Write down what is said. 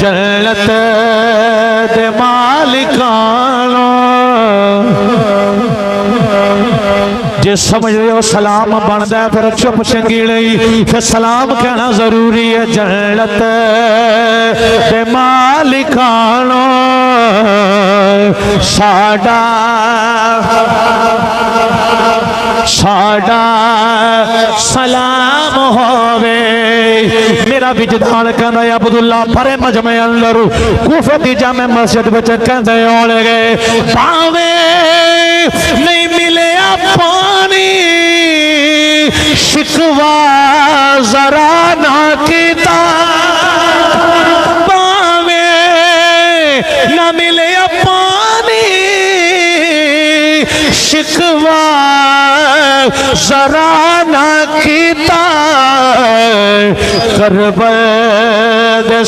जन्नत दे मालिकानो जे समझ रहे हो सलाम बनता है फिर चुप चंगी नहीं फिर सलाम कहना जरूरी है। जन्नत दे मालिकानो साडा साडा सलाम होवे। मेरा विजदान कहना अब्दुल्ला परे मजमे अंदर कूफे दी जामे मस्जिद विच कहंदे होने गए पावे नहीं मिले पानी शिकवा जरा ना कीता पावे ना मिले पानी शिकवा जरा ना कीता करबल दे